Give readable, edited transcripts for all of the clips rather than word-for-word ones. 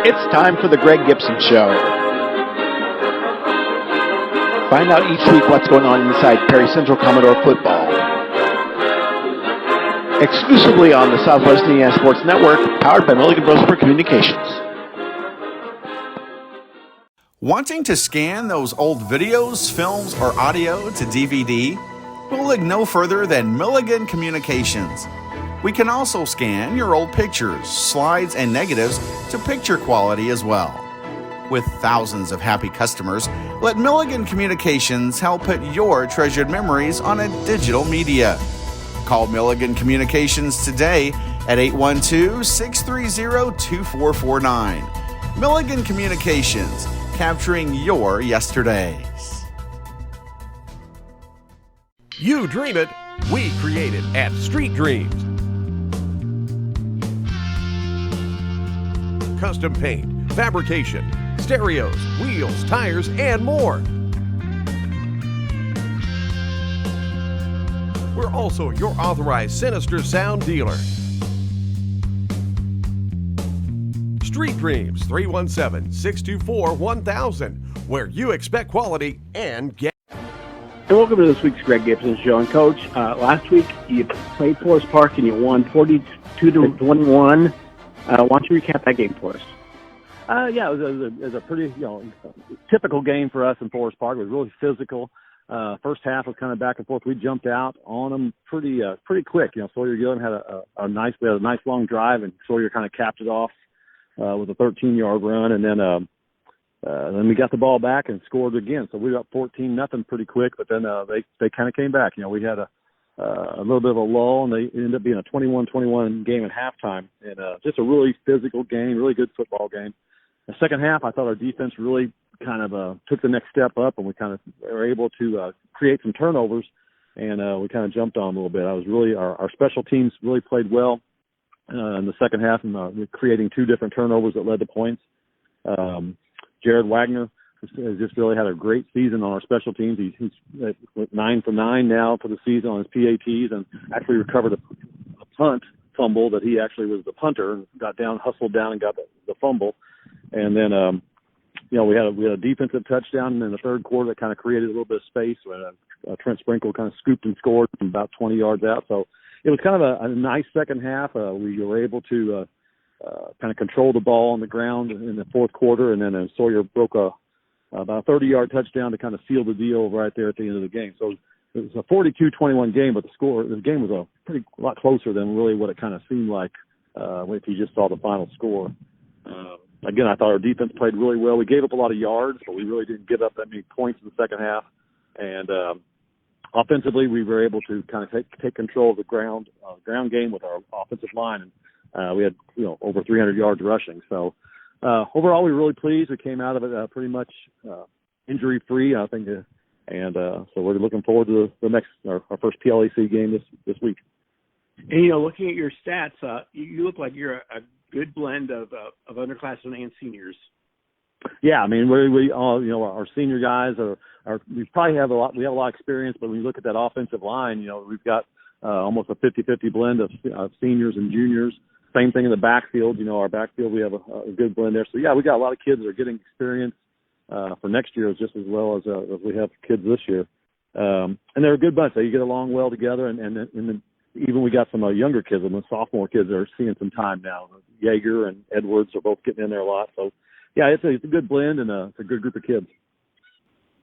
It's time for the Greg Gibson Show. Find out each week what's going on inside Perry Central Commodore football. Exclusively on the Southwest Indiana Sports Network, powered by Milligan Brosper Communications. Wanting to scan those old videos, films, or audio to DVD? We'll look no further than Milligan Communications. We can also scan your old pictures, slides, and negatives to picture quality as well. With thousands of happy customers, let Milligan Communications help put your treasured memories on a digital media. Call Milligan Communications today at 812-630-2449. Milligan Communications, capturing your yesterdays. You dream it, we create it at Street Dreams. Custom paint, fabrication, stereos, wheels, tires, and more. We're also your authorized Sinister Sound dealer. Street Dreams, 317-624-1000, where you expect quality and get. And welcome to this week's Greg Gibson Show. And Coach, last week you played Forest Park and you won 42-21. Why don't you recap that game for us? Yeah, it was a pretty typical game for us in Forest Park. It was really physical. First half was kind of back and forth. We jumped out on them pretty quick. Sawyer Gillen had a nice long drive, and Sawyer kind of capped it off with a 13-yard run, and then we got the ball back and scored again. So we were up 14-0 pretty quick, but then they kind of came back. We had a little bit of a lull, and they ended up being a 21-21 game at halftime, and just a really physical game, really good football game. The second half, I thought our defense really kind of took the next step up, and we kind of were able to create some turnovers, and we kind of jumped on a little bit. I was really our special teams really played well in the second half, and creating two different turnovers that led to points. Jared Wagner has just really had a great season on our special teams. He's 9 for 9 now for the season on his PATs, and actually recovered a punt fumble that he actually was the punter and hustled down and got the fumble. And then, we had a defensive touchdown in the third quarter that kind of created a little bit of space. Trent Sprinkle kind of scooped and scored from about 20 yards out. So it was kind of a nice second half. We were able to kind of control the ball on the ground in the fourth quarter, and then Sawyer broke about a 30-yard touchdown to kind of seal the deal right there at the end of the game. So it was a 42-21 game, but the game was a lot closer than really what it kind of seemed like if you just saw the final score. Again, I thought our defense played really well. We gave up a lot of yards, but we really didn't give up that many points in the second half. And offensively, we were able to kind of take control of the ground game with our offensive line, and we had over 300 yards rushing. So overall, we were really pleased. We came out of it pretty much injury-free, I think, and so we're looking forward to our first PLAC game this week. And looking at your stats, you look like you're a good blend of underclassmen and seniors. Yeah, I mean, we all, our senior guys we probably have a lot of experience, but when you look at that offensive line, we've got almost a 50-50 blend of seniors and juniors. Same thing in the backfield. Our backfield, we have a good blend there. So yeah, we got a lot of kids that are getting experience for next year just as well as we have kids this year. And they're a good bunch. They get along well together, and then even we got some younger kids, and the sophomore kids are seeing some time now. Yeager and Edwards are both getting in there a lot. So, yeah, it's a good blend, and it's a good group of kids.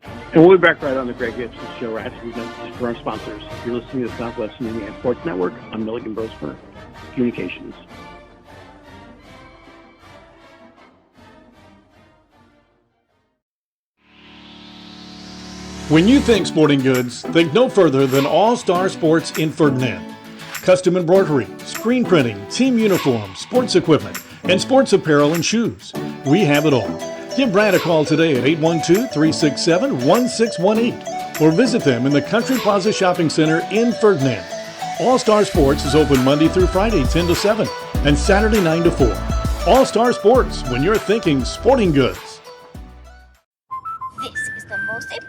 And we'll be back right on the Greg Gibson Show right after these messages for our sponsors. You're listening to the Southwest Indiana Sports Network on Milligan Brosper Communications. When you think sporting goods, think no further than All Star Sports in Ferdinand. Custom embroidery, screen printing, team uniforms, sports equipment, and sports apparel and shoes. We have it all. Give Brad a call today at 812-367-1618 or visit them in the Country Plaza Shopping Center in Ferdinand. All Star Sports is open Monday through Friday 10 to 7 and Saturday 9 to 4. All Star Sports, when you're thinking sporting goods.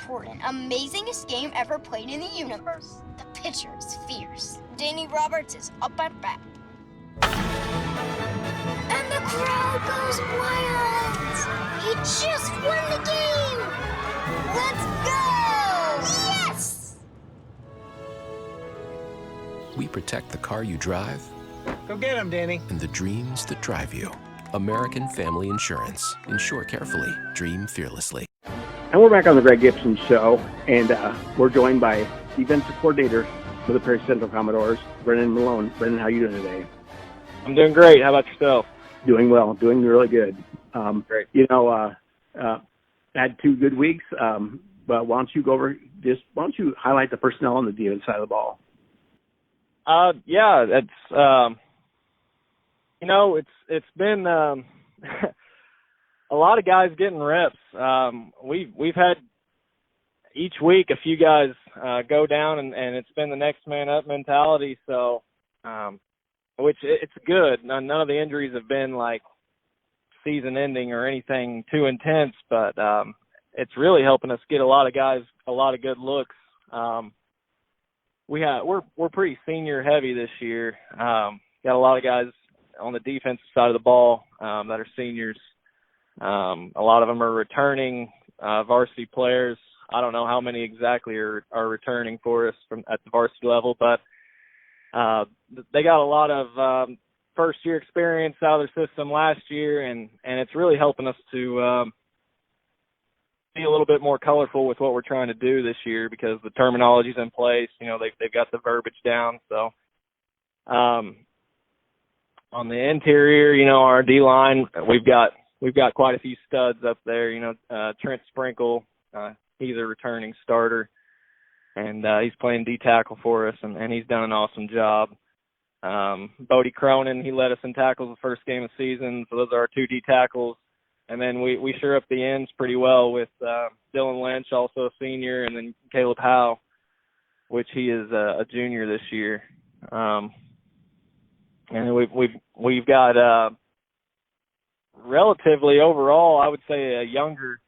Important, amazingest game ever played in the universe. The pitcher is fierce. Danny Roberts is up at bat. And the crowd goes wild. He just won the game! Let's go! Yes! We protect the car you drive. Go get him, Danny. And the dreams that drive you. American Family Insurance. Insure carefully. Dream fearlessly. And we're back on the Greg Gibson Show, and we're joined by defensive coordinator for the Perry Central Commodores, Brendan Malone. Brendan, how are you doing today? I'm doing great. How about yourself? Doing well, doing really good. Great. Had 2 good weeks, but why don't you highlight the personnel on the defense side of the ball? Yeah, it's been a lot of guys getting reps. We've had each week a few guys go down, and it's been the next man up mentality. So, which it's good. None of the injuries have been like season ending or anything too intense, but it's really helping us get a lot of guys a lot of good looks. We're pretty senior heavy this year. Got a lot of guys on the defensive side of the ball that are seniors. A lot of them are returning varsity players. I don't know how many exactly are returning for us at the varsity level, but they got a lot of first-year experience out of their system last year, and it's really helping us to be a little bit more colorful with what we're trying to do this year because the terminology's in place. They've got the verbiage down. So on the interior, our D-line, we've got quite a few studs up there. Trent Sprinkle, he's a returning starter, and he's playing D-tackle for us, and he's done an awesome job. Bodie Cronin, he led us in tackles the first game of the season, so those are our 2 D-tackles. And then we sure up the ends pretty well with Dylan Lynch, also a senior, and then Caleb Howe, which he is a junior this year. And we've got relatively overall, I would say, a younger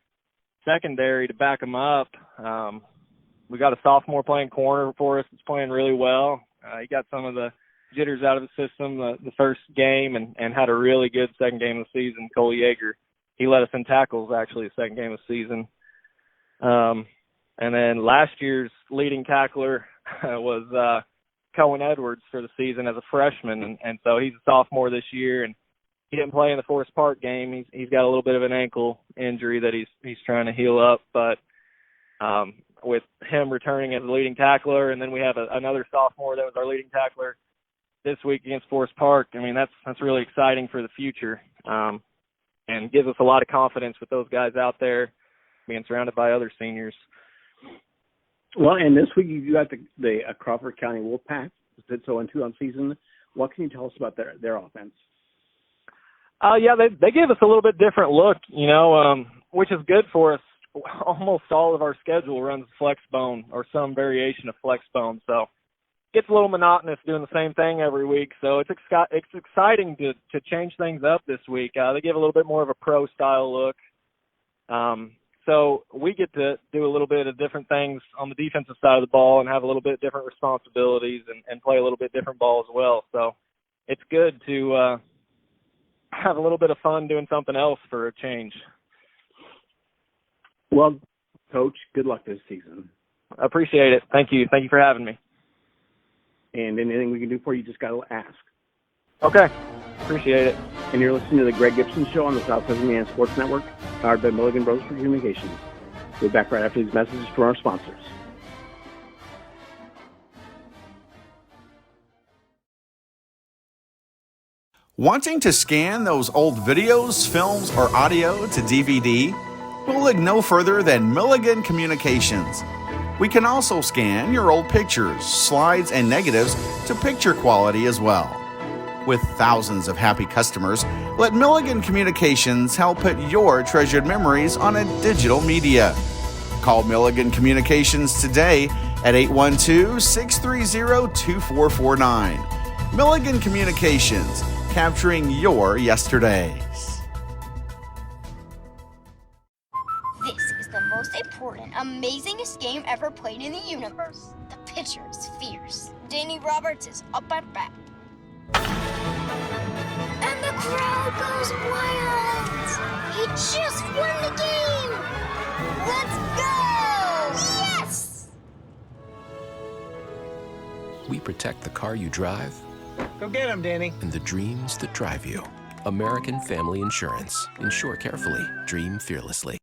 secondary to back them up. We got a sophomore playing corner for us that's playing really well. He got some of the jitters out of the system the first game and had a really good second game of the season. Cole Yeager, he led us in tackles actually the second game of the season. And then last year's leading tackler was Cohen Edwards for the season as a freshman, and so he's a sophomore this year, and he didn't play in the Forest Park game. He's got a little bit of an ankle injury that he's trying to heal up, but with him returning as a leading tackler, and then we have another sophomore that was our leading tackler this week against Forest Park. I mean, that's really exciting for the future, and gives us a lot of confidence with those guys out there being surrounded by other seniors. Well, and this week you got the Crawford County Wolfpack. Did 0-2 on season. What can you tell us about their offense? Yeah, they gave us a little bit different look, which is good for us. Almost all of our schedule runs flex bone or some variation of flex bone, so it gets a little monotonous doing the same thing every week. So it's exciting to change things up this week. They give a little bit more of a pro style look. So we get to do a little bit of different things on the defensive side of the ball and have a little bit different responsibilities and play a little bit different ball as well. So it's good to have a little bit of fun doing something else for a change. Well, Coach, good luck this season. I appreciate it. Thank you. Thank you for having me. And anything we can do for you, just got to ask. Okay. Appreciate it. And you're listening to the Greg Gibson Show on the Southwest Indiana Sports Network, powered by Milligan Brothers for Communications. We'll be back right after these messages from our sponsors. Wanting to scan those old videos, films, or audio to DVD? We'll look no further than Milligan Communications. We can also scan your old pictures, slides, and negatives to picture quality as well. With thousands of happy customers, let Milligan Communications help put your treasured memories on a digital media. Call Milligan Communications today at 812-630-2449. Milligan Communications, capturing your yesterdays. This is the most important, amazingest game ever played in the universe. The pitcher is fierce. Danny Roberts is up at bat. And the crowd goes wild. You just won the game! Let's go! Yes! We protect the car you drive. Go get him, Danny. And the dreams that drive you. American Family Insurance. Insure carefully. Dream fearlessly.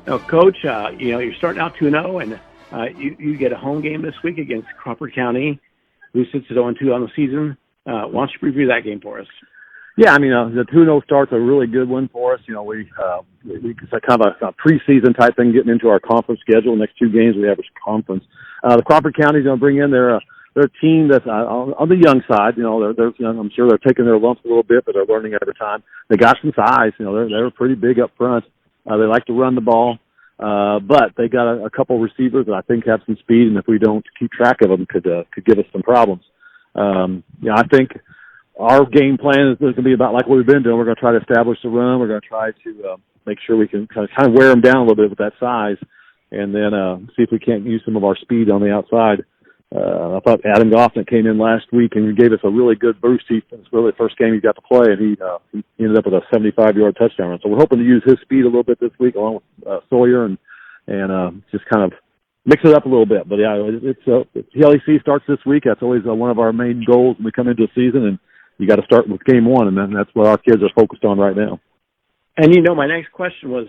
Now, Coach, you're starting out 2-0, and you get a home game this week against Crawford County, who sits at 0-2 on the season. Why don't you review that game for us? Yeah, I mean, the 2-0 start's a really good one for us. It's kind of a preseason type thing, getting into our conference schedule. The next 2 games we have is conference. The Crawford County's going to bring in their team that's on the young side. I'm sure they're taking their lumps a little bit, but they're learning every time. They got some size. They're pretty big up front. They like to run the ball, but they got a couple receivers that I think have some speed, and if we don't keep track of them, could give us some problems. I think our game plan is going to be about like what we've been doing. We're going to try to establish the run. We're going to try to make sure we can kind of wear them down a little bit with that size, and then see if we can't use some of our speed on the outside. I thought Adam Goffman came in last week and he gave us a really good boost. It's really the first game he got to play, and he ended up with a 75-yard touchdown run. So we're hoping to use his speed a little bit this week along with Sawyer and just kind of mix it up a little bit. But yeah, the LEC starts this week. That's always one of our main goals when we come into the season, and you got to start with game 1, and then that's what our kids are focused on right now. And my next question was,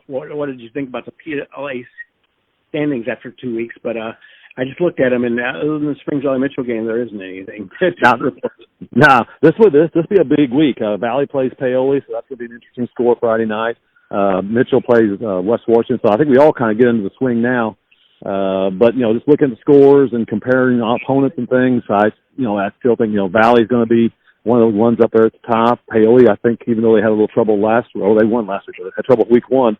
what did you think about the PLA standings after 2 weeks? But I just looked at them, and other than the Springs Valley Mitchell game, there isn't anything. This be a big week. Valley plays Paoli, so that's going to be an interesting score Friday night. Mitchell plays West Washington, so I think we all kind of get into the swing now. But just looking at the scores and comparing opponents and things, I still think Valley's going to be one of the ones up there at the top. Paoli, I think, even though they had a little trouble they won last week. They had trouble week 1.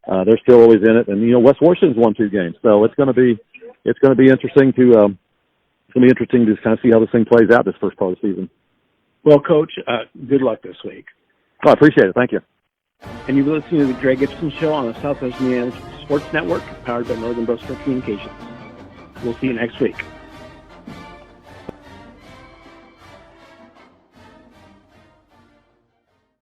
They're still always in it, and West Washington's won 2 games, so it's going to be interesting to kind of see how this thing plays out this first part of the season. Well, Coach, good luck this week. Oh, I appreciate it. Thank you. And you've been listening to the Greg Gibson Show on the Southwest Indiana Sports Network, powered by Northern Brosper Communications. We'll see you next week.